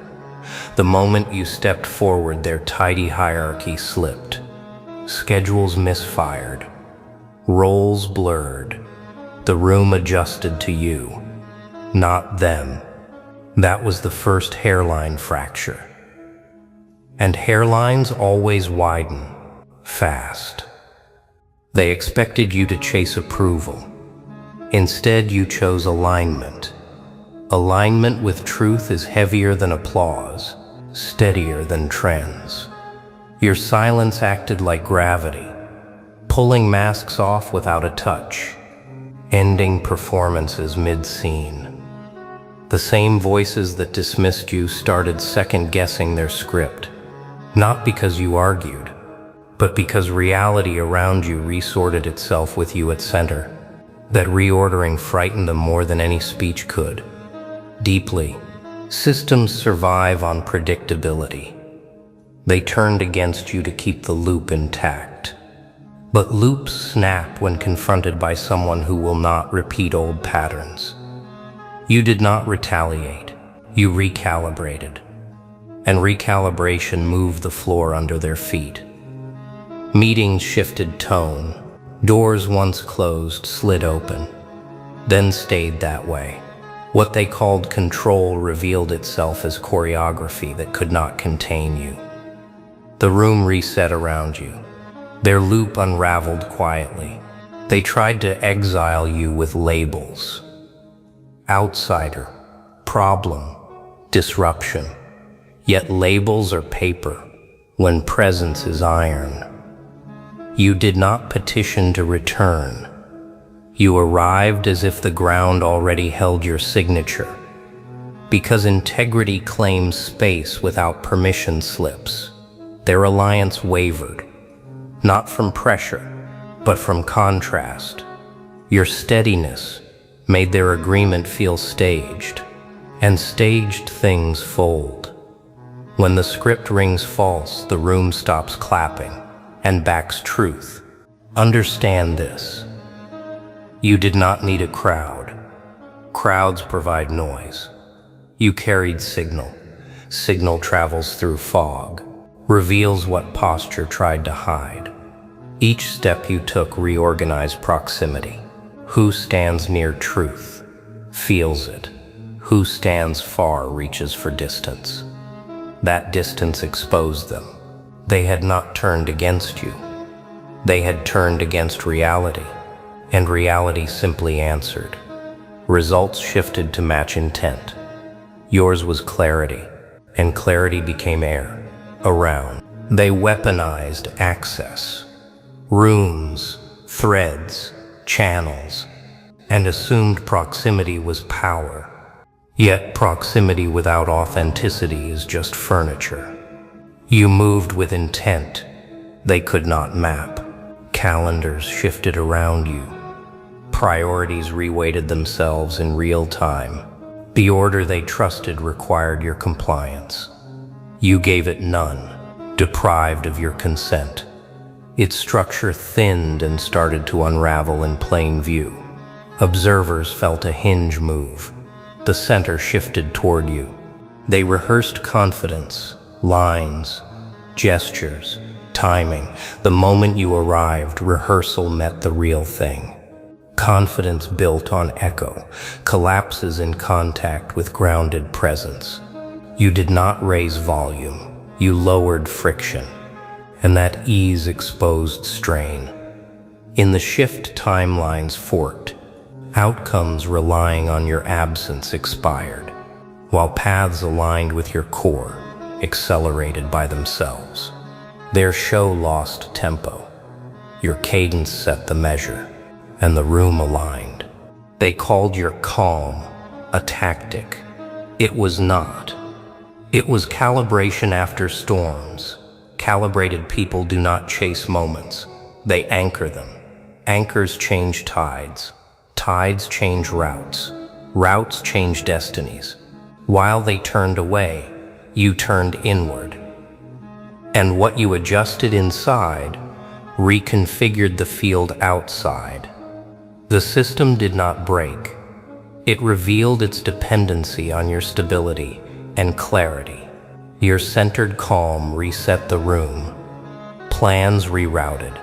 The moment you stepped forward, their tidy hierarchy slipped. Schedules misfired. Roles blurred. The room adjusted to you, not them. That was the first hairline fracture. And hairlines always widen. Fast. They expected you to chase approval. Instead, you chose alignment. Alignment with truth is heavier than applause, steadier than trends. Your silence acted like gravity, pulling masks off without a touch, ending performances mid-scene. The same voices that dismissed you started second-guessing their script, not because you argued, but because reality around you resorted itself with you at center. That reordering frightened them more than any speech could. Deeply, systems survive on predictability. They turned against you to keep the loop intact. But loops snap when confronted by someone who will not repeat old patterns. You did not retaliate, you recalibrated. And recalibration moved the floor under their feet. Meetings shifted tone. Doors once closed slid open, then stayed that way. What they called control revealed itself as choreography that could not contain you. The room reset around you. Their loop unraveled quietly. They tried to exile you with labels. Outsider, problem, disruption. Yet labels are paper when presence is iron. You did not petition to return. You arrived as if the ground already held your signature. Because integrity claims space without permission slips, their alliance wavered, not from pressure, but from contrast. Your steadiness made their agreement feel staged, and staged things fold. When the script rings false, the room stops clapping and backs truth. Understand this. You did not need a crowd. Crowds provide noise. You carried signal. Signal travels through fog, reveals what posture tried to hide. Each step you took reorganized proximity. Who stands near truth feels it. Who stands far reaches for distance. That distance exposed them. They had not turned against you. They had turned against reality, and reality simply answered. Results shifted to match intent. Yours was clarity, and clarity became air, around. They weaponized access, rooms, threads, channels, and assumed proximity was power. Yet proximity without authenticity is just furniture. You moved with intent. They could not map. Calendars shifted around you. Priorities reweighted themselves in real time. The order they trusted required your compliance. You gave it none, deprived of your consent. Its structure thinned and started to unravel in plain view. Observers felt a hinge move. The center shifted toward you. They rehearsed confidence, lines, gestures, timing. The moment you arrived, rehearsal met the real thing. Confidence built on echo, collapses in contact with grounded presence. You did not raise volume, you lowered friction, and that ease exposed strain. In the shift, timelines forked. Outcomes relying on your absence expired, while paths aligned with your core accelerated by themselves. Their show lost tempo. Your cadence set the measure, and the room aligned. They called your calm a tactic. It was not. It was calibration after storms. Calibrated people do not chase moments. They anchor them. Anchors change tides. Tides change routes. Routes change destinies. While they turned away, you turned inward. And what you adjusted inside reconfigured the field outside. The system did not break. It revealed its dependency on your stability and clarity. Your centered calm reset the room. Plans rerouted,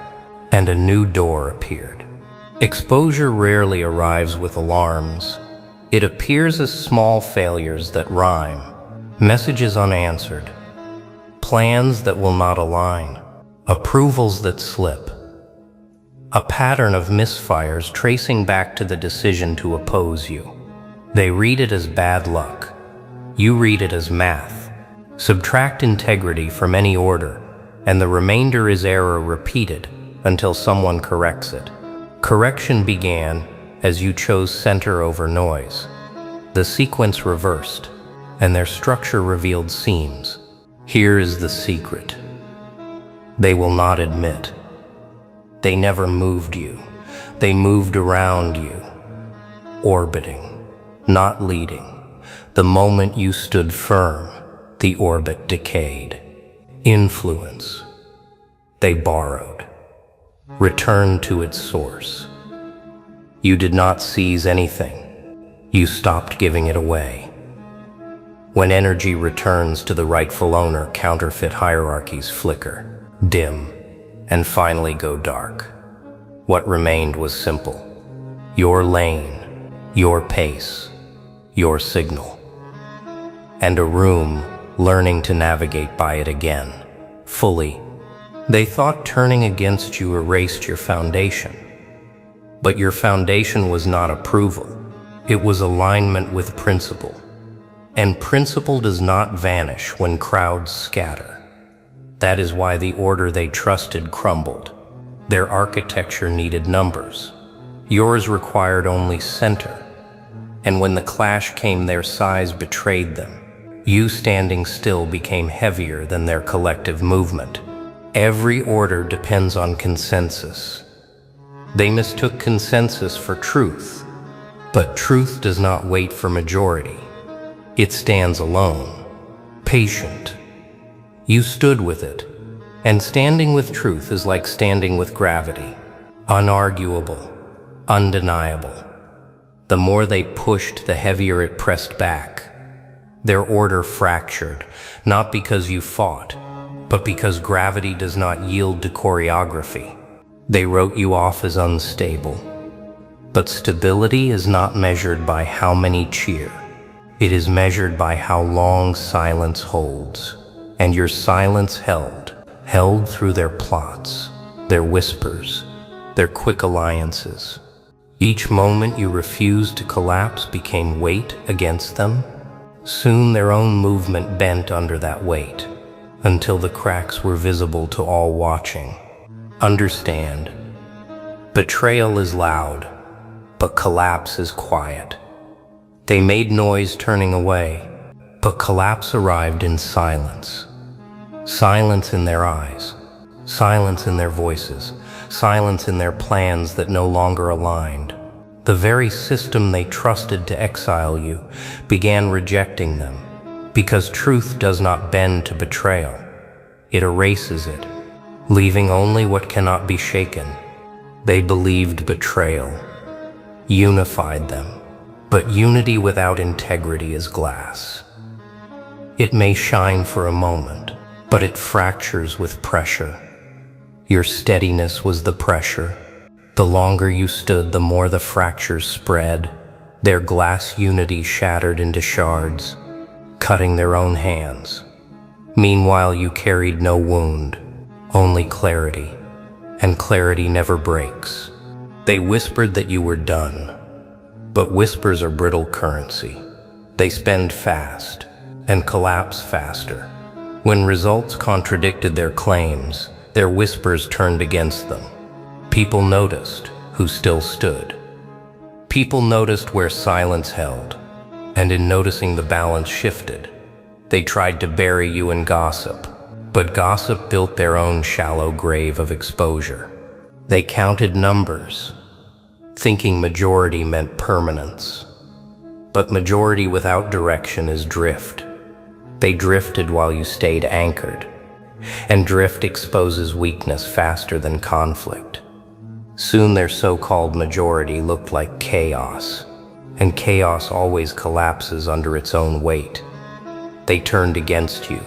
and a new door appeared. Exposure rarely arrives with alarms. It appears as small failures that rhyme, messages unanswered, plans that will not align, approvals that slip. A pattern of misfires tracing back to the decision to oppose you. They read it as bad luck. You read it as math. Subtract integrity from any order, and the remainder is error repeated until someone corrects it. Correction began as you chose center over noise. The sequence reversed, and their structure revealed seams. Here is the secret. They will not admit. They never moved you. They moved around you, orbiting, not leading. The moment you stood firm, the orbit decayed. Influence. They borrowed, returned to its source. You did not seize anything. You stopped giving it away. When energy returns to the rightful owner, counterfeit hierarchies flicker, dim, and finally go dark. What remained was simple. Your lane, your pace, your signal. And a room learning to navigate by it again, fully. They thought turning against you erased your foundation. But your foundation was not approval. It was alignment with principle. And principle does not vanish when crowds scatter. That is why the order they trusted crumbled. Their architecture needed numbers. Yours required only center. And when the clash came, their size betrayed them. You standing still became heavier than their collective movement. Every order depends on consensus. They mistook consensus for truth. But truth does not wait for majority. It stands alone, patient. You stood with it. And standing with truth is like standing with gravity. Unarguable, undeniable. The more they pushed, the heavier it pressed back. Their order fractured, not because you fought, but because gravity does not yield to choreography. They wrote you off as unstable. But stability is not measured by how many cheer. It is measured by how long silence holds. And your silence held through their plots, their whispers, their quick alliances. Each moment you refused to collapse became weight against them. Soon their own movement bent under that weight, until the cracks were visible to all watching. Understand, betrayal is loud, but collapse is quiet. They made noise turning away, but collapse arrived in silence. Silence in their eyes, silence in their voices, silence in their plans that no longer aligned. The very system they trusted to exile you began rejecting them, because truth does not bend to betrayal. It erases it, leaving only what cannot be shaken. They believed betrayal unified them, but unity without integrity is glass. It may shine for a moment, but it fractures with pressure. Your steadiness was the pressure. The longer you stood, the more the fractures spread. Their glass unity shattered into shards, cutting their own hands. Meanwhile, you carried no wound, only clarity, and clarity never breaks. They whispered that you were done, but whispers are brittle currency. They spend fast and collapse faster. When results contradicted their claims, their whispers turned against them. People noticed who still stood. People noticed where silence held, and in noticing the balance shifted. They tried to bury you in gossip, but gossip built their own shallow grave of exposure. They counted numbers, thinking majority meant permanence. But majority without direction is drift. They drifted while you stayed anchored, and drift exposes weakness faster than conflict. Soon their so-called majority looked like chaos, and chaos always collapses under its own weight. They turned against you,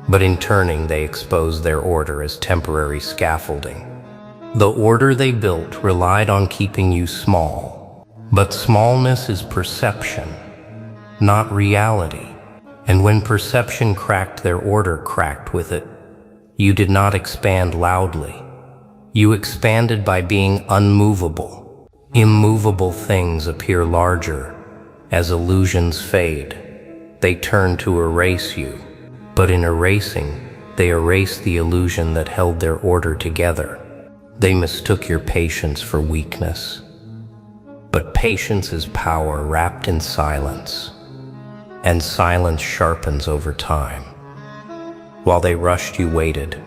but in turning they exposed their order as temporary scaffolding. The order they built relied on keeping you small, but smallness is perception, not reality. And when perception cracked, their order cracked with it. You did not expand loudly. You expanded by being unmovable. Immovable things appear larger, As illusions fade, they turn to erase you, but in erasing, they erase the illusion that held their order together. They mistook your patience for weakness. But patience is power wrapped in silence, and silence sharpens over time. While they rushed, you waited,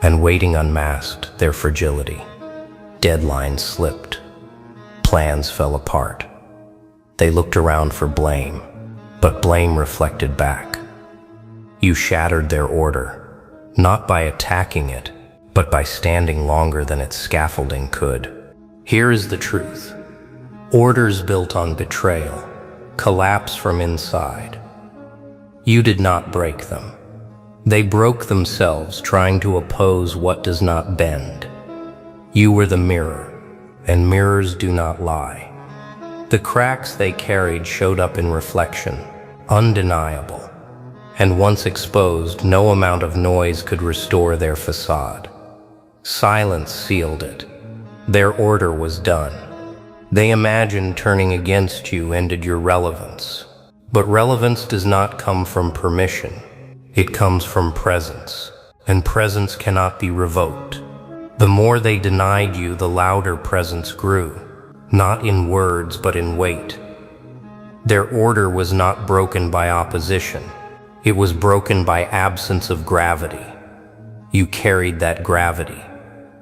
and waiting unmasked their fragility. Deadlines slipped, plans fell apart. They looked around for blame, but blame reflected back. You shattered their order, not by attacking it, but by standing longer than its scaffolding could. Here is the truth. Orders built on betrayal collapse from inside. You did not break them. They broke themselves trying to oppose what does not bend. You were the mirror, and mirrors do not lie. The cracks they carried showed up in reflection, undeniable, and once exposed, no amount of noise could restore their facade. Silence sealed it. Their order was done. They imagined turning against you ended your relevance. But relevance does not come from permission. It comes from presence, and presence cannot be revoked. The more they denied you, the louder presence grew, not in words but in weight. Their order was not broken by opposition. It was broken by absence of gravity. You carried that gravity.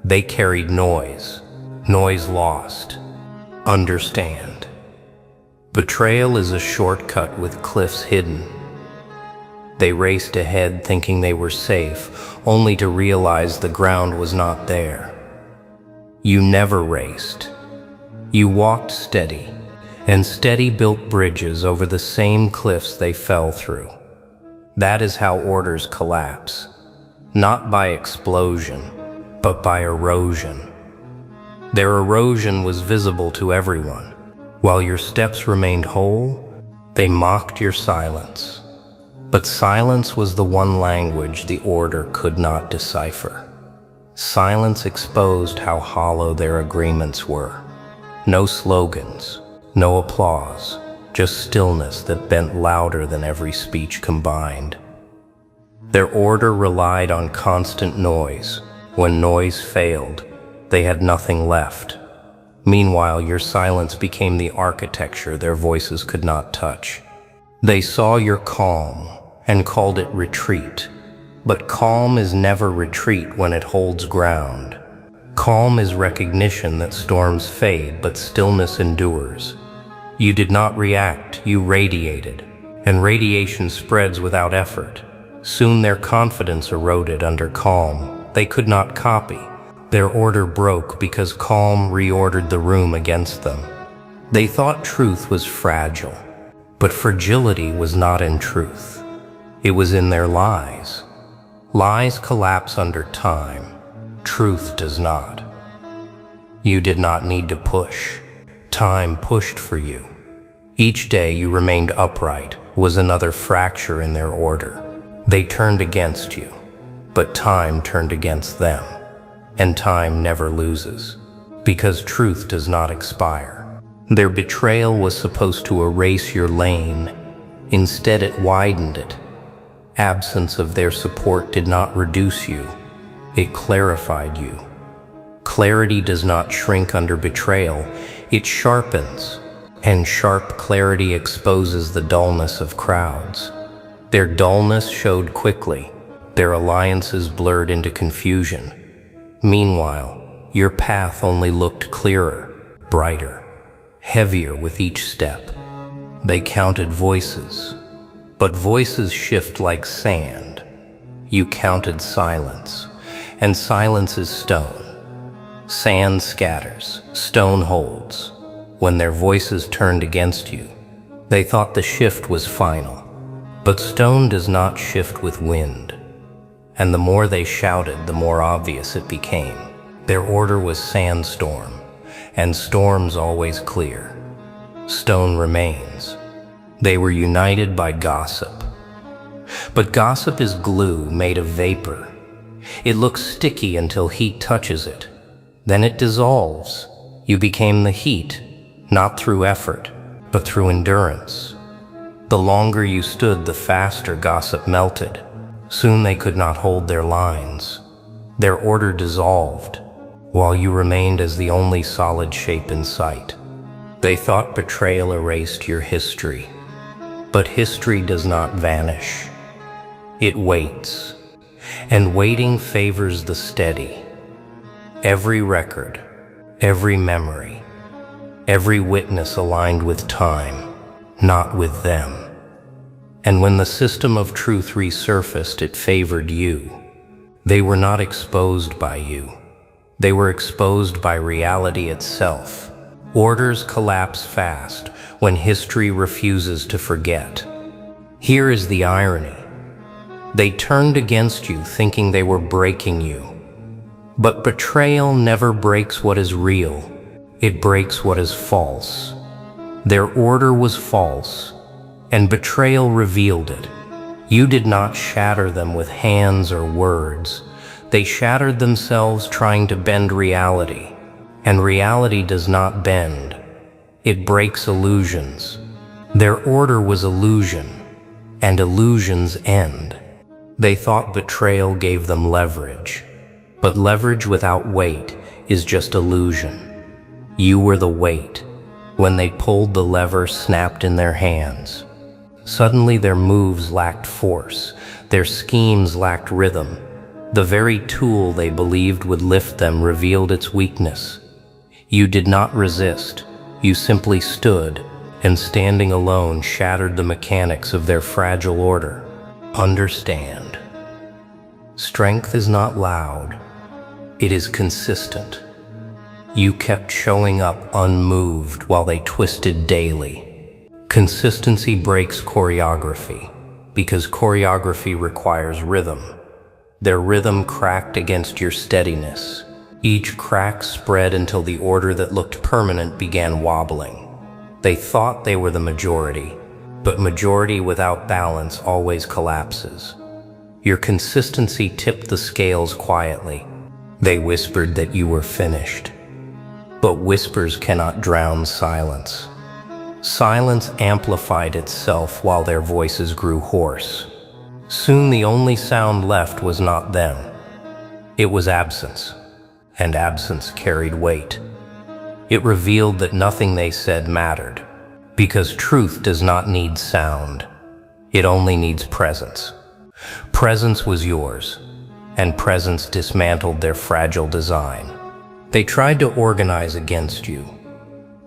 They carried noise. Noise lost. Understand. Betrayal is a shortcut with cliffs hidden. They raced ahead thinking they were safe, only to realize the ground was not there. You never raced. You walked steady, and steady built bridges over the same cliffs they fell through. That is how orders collapse, not by explosion, but by erosion. Their erosion was visible to everyone. While your steps remained whole, they mocked your silence. But silence was the one language the order could not decipher. Silence exposed how hollow their agreements were. No slogans, no applause, just stillness that bent louder than every speech combined. Their order relied on constant noise. When noise failed, they had nothing left. Meanwhile, your silence became the architecture their voices could not touch. They saw your calm and called it retreat. But calm is never retreat when it holds ground. Calm is recognition that storms fade, but stillness endures. You did not react, you radiated, and radiation spreads without effort. Soon their confidence eroded under calm. They could not copy. Their order broke because calm reordered the room against them. They thought truth was fragile, but fragility was not in truth. It was in their lies. Lies collapse under time. Truth does not. You did not need to push. Time pushed for you. Each day you remained upright was another fracture in their order. They turned against you, but time turned against them. And time never loses, because truth does not expire. Their betrayal was supposed to erase your lane. Instead, it widened it. Absence of their support did not reduce you. It clarified you. Clarity does not shrink under betrayal. It sharpens, and sharp clarity exposes the dullness of crowds. Their dullness showed quickly. Their alliances blurred into confusion. Meanwhile, your path only looked clearer, brighter, heavier with each step. They counted voices, but voices shift like sand. You counted silence, and silence is stone. Sand scatters, stone holds. When their voices turned against you, they thought the shift was final. But stone does not shift with wind. And the more they shouted, the more obvious it became. Their order was sandstorm, and storms always clear. Stone remains. They were united by gossip. But gossip is glue made of vapor. It looks sticky until heat touches it. Then it dissolves. You became the heat, not through effort, but through endurance. The longer you stood, the faster gossip melted. Soon they could not hold their lines. Their order dissolved, while you remained as the only solid shape in sight. They thought betrayal erased your history, but history does not vanish. It waits, and waiting favors the steady. Every record, every memory, every witness aligned with time, not with them. And when the system of truth resurfaced, it favored you. They were not exposed by you. They were exposed by reality itself. Orders collapse fast when history refuses to forget. Here is the irony. They turned against you thinking they were breaking you. But betrayal never breaks what is real. It breaks what is false. Their order was false, and betrayal revealed it. You did not shatter them with hands or words. They shattered themselves trying to bend reality, and reality does not bend. It breaks illusions. Their order was illusion, and illusions end. They thought betrayal gave them leverage, but leverage without weight is just illusion. You were the weight. When they pulled, the lever snapped in their hands. Suddenly their moves lacked force, their schemes lacked rhythm. The very tool they believed would lift them revealed its weakness. You did not resist, you simply stood, and standing alone shattered the mechanics of their fragile order. Understand. Strength is not loud, it is consistent. You kept showing up unmoved while they twisted daily. Consistency breaks choreography, because choreography requires rhythm. Their rhythm cracked against your steadiness. Each crack spread until the order that looked permanent began wobbling. They thought they were the majority, but majority without balance always collapses. Your consistency tipped the scales quietly. They whispered that you were finished. But whispers cannot drown silence. Silence amplified itself while their voices grew hoarse. Soon the only sound left was not them. It was absence, and absence carried weight. It revealed that nothing they said mattered, because truth does not need sound. It only needs presence. Presence was yours, and presence dismantled their fragile design. They tried to organize against you,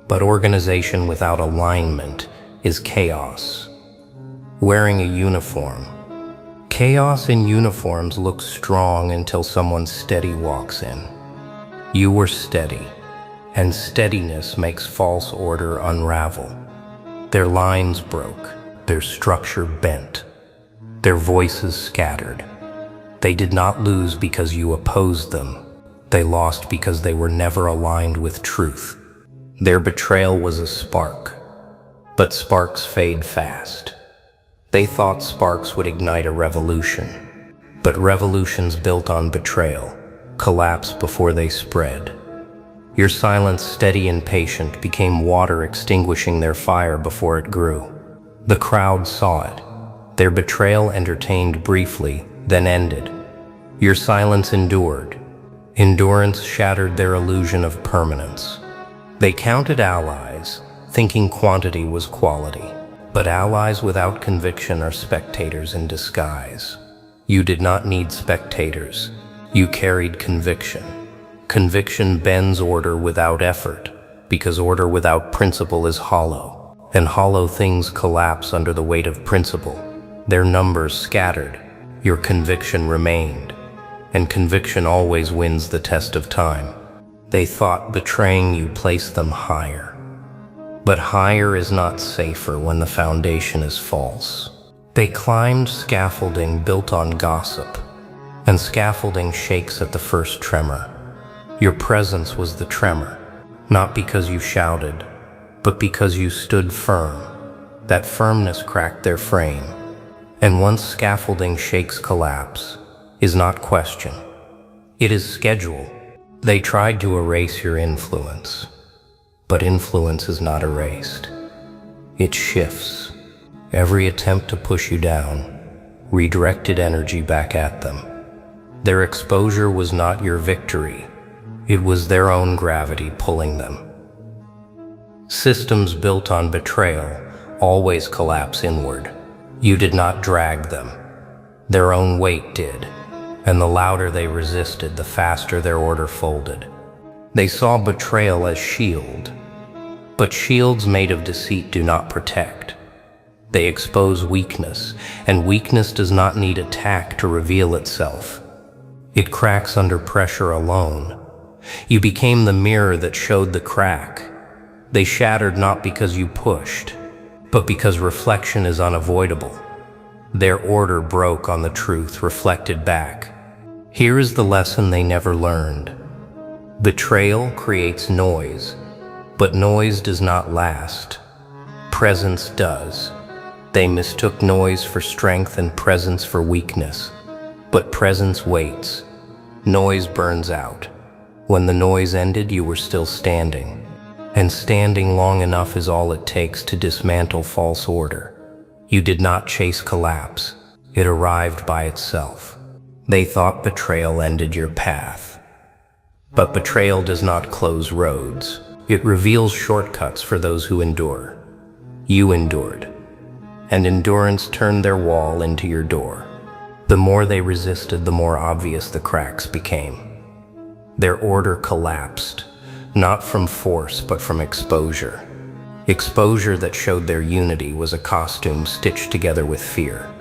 but organization without alignment is chaos. Wearing a uniform. Chaos in uniforms looks strong until someone steady walks in. You were steady, and steadiness makes false order unravel. Their lines broke, their structure bent, their voices scattered. They did not lose because you opposed them. They lost because they were never aligned with truth. Their betrayal was a spark, but sparks fade fast. They thought sparks would ignite a revolution, but revolutions built on betrayal collapse before they spread. Your silence, steady and patient, became water extinguishing their fire before it grew. The crowd saw it. Their betrayal entertained briefly, then ended. Your silence endured. Endurance shattered their illusion of permanence. They counted allies, thinking quantity was quality. But allies without conviction are spectators in disguise. You did not need spectators. You carried conviction. Conviction bends order without effort, because order without principle is hollow, and hollow things collapse under the weight of principle. Their numbers scattered. Your conviction remained. And conviction always wins the test of time. They thought betraying you placed them higher. But higher is not safer when the foundation is false. They climbed scaffolding built on gossip, and scaffolding shakes at the first tremor. Your presence was the tremor, not because you shouted, but because you stood firm. That firmness cracked their frame. And once scaffolding shakes, collapse is not question. It is schedule. They tried to erase your influence, but influence is not erased. It shifts. Every attempt to push you down redirected energy back at them. Their exposure was not your victory. It was their own gravity pulling them. Systems built on betrayal always collapse inward. You did not drag them. Their own weight did, and the louder they resisted, the faster their order folded. They saw betrayal as shield, but shields made of deceit do not protect. They expose weakness, and weakness does not need attack to reveal itself. It cracks under pressure alone. You became the mirror that showed the crack. They shattered not because you pushed, but because reflection is unavoidable. Their order broke on the truth reflected back. Here is the lesson they never learned. Betrayal creates noise, but noise does not last. Presence does. They mistook noise for strength and presence for weakness. But presence waits. Noise burns out. When the noise ended, you were still standing. And standing long enough is all it takes to dismantle false order. You did not chase collapse. It arrived by itself. They thought betrayal ended your path. But betrayal does not close roads. It reveals shortcuts for those who endure. You endured. And endurance turned their wall into your door. The more they resisted, the more obvious the cracks became. Their order collapsed, not from force, but from exposure. Exposure that showed their unity was a costume stitched together with fear.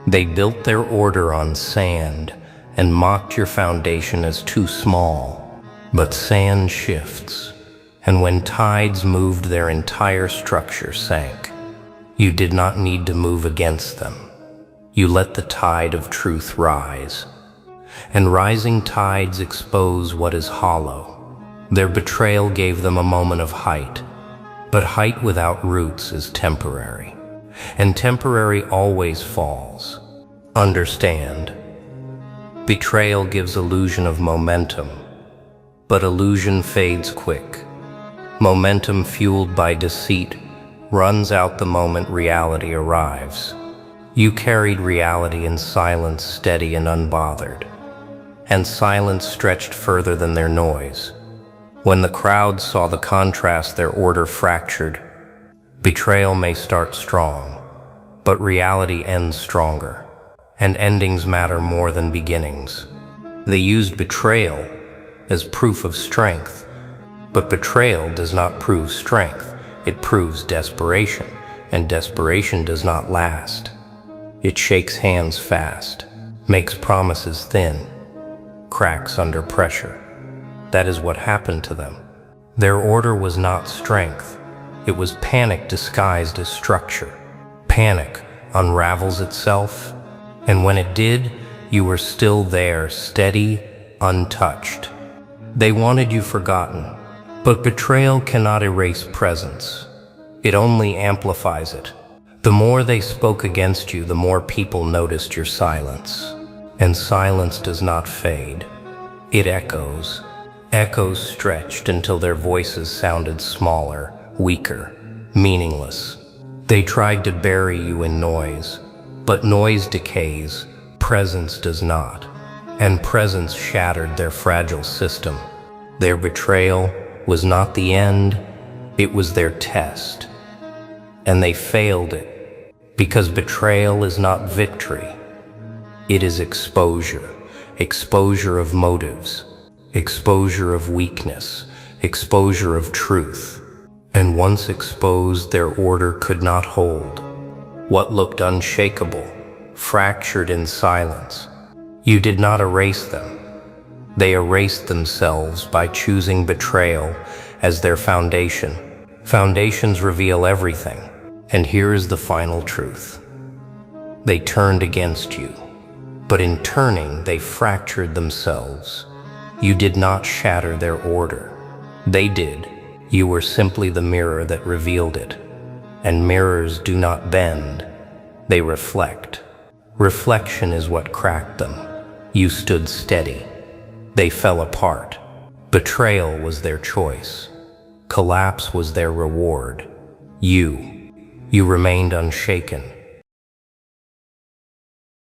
They built their order on sand and mocked your foundation as too small. But sand shifts, and when tides moved, their entire structure sank. You did not need to move against them. You let the tide of truth rise. And rising tides expose what is hollow. Their betrayal gave them a moment of height. But height without roots is temporary. And temporary always falls. Understand. Betrayal gives illusion of momentum. But illusion fades quick. Momentum fueled by deceit runs out the moment reality arrives. You carried reality in silence, steady and unbothered. And silence stretched further than their noise. When the crowd saw the contrast, their order fractured. Betrayal may start strong, but reality ends stronger. And endings matter more than beginnings. They used betrayal as proof of strength. But betrayal does not prove strength. It proves desperation, and desperation does not last. It shakes hands fast, makes promises thin, cracks under pressure. That is what happened to them. Their order was not strength. It was panic disguised as structure. Panic unravels itself, and when it did, you were still there, steady, untouched. They wanted you forgotten, but betrayal cannot erase presence. It only amplifies it. The more they spoke against you, the more people noticed your silence. And silence does not fade. It echoes. Echoes stretched until their voices sounded smaller, weaker, meaningless. They tried to bury you in noise, but noise decays, presence does not. And presence shattered their fragile system. Their betrayal was not the end, it was their test. And they failed it, because betrayal is not victory. It is exposure, exposure of motives, exposure of weakness, exposure of truth. And once exposed, their order could not hold. What looked unshakable, fractured in silence. You did not erase them. They erased themselves by choosing betrayal as their foundation. Foundations reveal everything, and here is the final truth. They turned against you, but in turning, they fractured themselves. You did not shatter their order. They did. You were simply the mirror that revealed it. And mirrors do not bend, they reflect. Reflection is what cracked them. You stood steady. They fell apart. Betrayal was their choice. Collapse was their reward. You You remained unshaken.